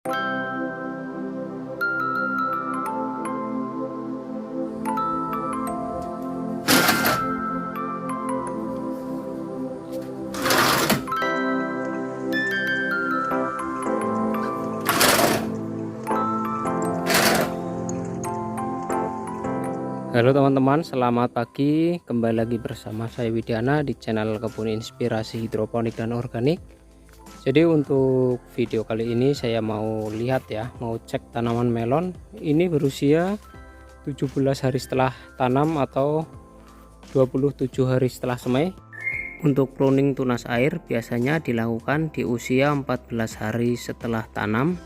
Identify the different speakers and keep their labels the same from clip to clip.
Speaker 1: Halo teman-teman, selamat pagi. Kembali lagi bersama saya Widiana di channel Kebun Inspirasi Hidroponik dan Organik. Jadi untuk video kali ini saya mau lihat ya, mau cek tanaman melon. Ini berusia 17 hari setelah tanam atau 27 hari setelah semai. Untuk pruning tunas air biasanya dilakukan di usia 14 hari setelah tanam.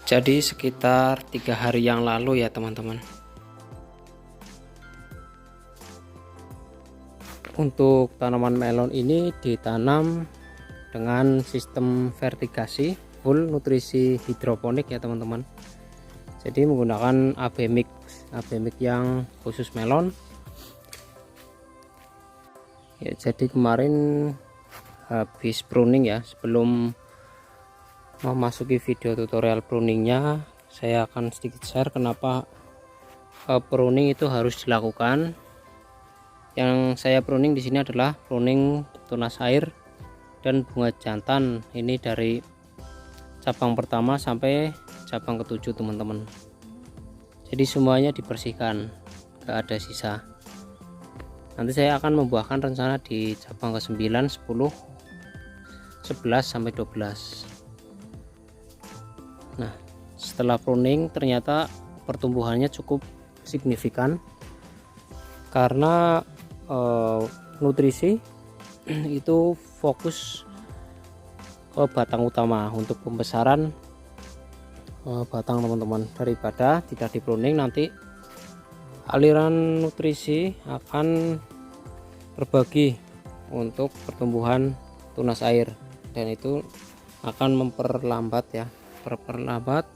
Speaker 1: Jadi sekitar 3 hari yang lalu ya teman-teman. Untuk tanaman melon ini ditanam dengan sistem vertigasi full nutrisi hidroponik ya teman-teman. Jadi menggunakan AB mix yang khusus melon ya. Jadi kemarin habis pruning ya, sebelum memasuki video tutorial pruningnya saya akan sedikit share kenapa pruning itu harus dilakukan. Yang saya pruning di sini adalah pruning tunas air dan bunga jantan. Ini dari cabang pertama sampai cabang ke-7 teman-teman. Jadi semuanya dibersihkan, gak ada sisa. Nanti saya akan membuahkan rencana di cabang ke-9, 10, 11 sampai 12. Nah, setelah pruning ternyata pertumbuhannya cukup signifikan karena nutrisi itu fokus ke batang utama untuk pembesaran batang teman-teman. Daripada tidak dipruning, nanti aliran nutrisi akan berbagi untuk pertumbuhan tunas air dan itu akan memperlambat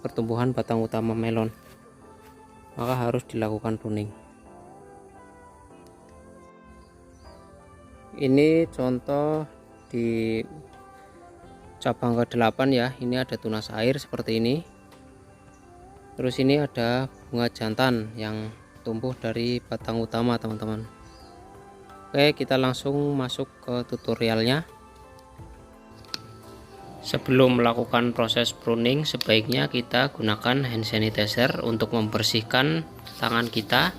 Speaker 1: pertumbuhan batang utama melon. Maka harus dilakukan pruning. Ini contoh di cabang ke-8 ya. Ini ada tunas air seperti ini. Terus ini ada bunga jantan yang tumbuh dari batang utama teman-teman. Oke, kita langsung masuk ke tutorialnya. Sebelum melakukan proses pruning, sebaiknya kita gunakan hand sanitizer untuk membersihkan tangan kita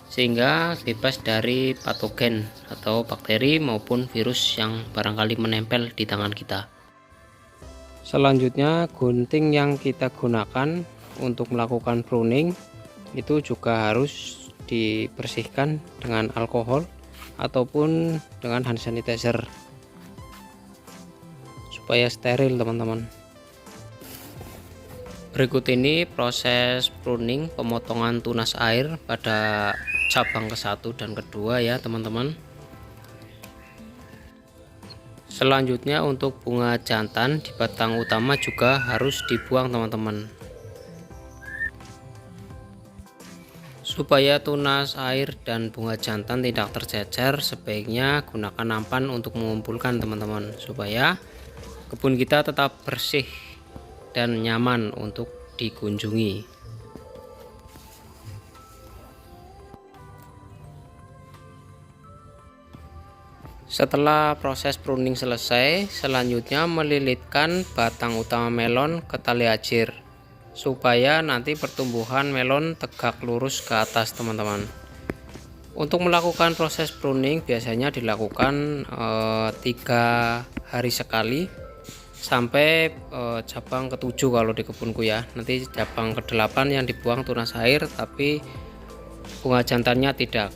Speaker 1: sehingga bebas dari patogen atau bakteri maupun virus yang barangkali menempel di tangan kita. Selanjutnya, gunting yang kita gunakan untuk melakukan pruning itu juga harus dibersihkan dengan alkohol ataupun dengan hand sanitizer supaya steril teman-teman. Berikut ini proses pruning pemotongan tunas air pada cabang ke-1 dan ke-2 ya teman-teman. Selanjutnya untuk bunga jantan di batang utama juga harus dibuang teman-teman. Supaya tunas air dan bunga jantan tidak tercecer, sebaiknya gunakan nampan untuk mengumpulkan teman-teman, supaya kebun kita tetap bersih dan nyaman untuk dikunjungi. Setelah proses pruning selesai, selanjutnya melilitkan batang utama melon ke tali ajir supaya nanti pertumbuhan melon tegak lurus ke atas teman-teman. Untuk melakukan proses pruning biasanya dilakukan 3 hari sekali sampai cabang ke-7 kalau di kebunku ya. Nanti cabang ke-8 yang dibuang tunas air, tapi bunga jantannya tidak.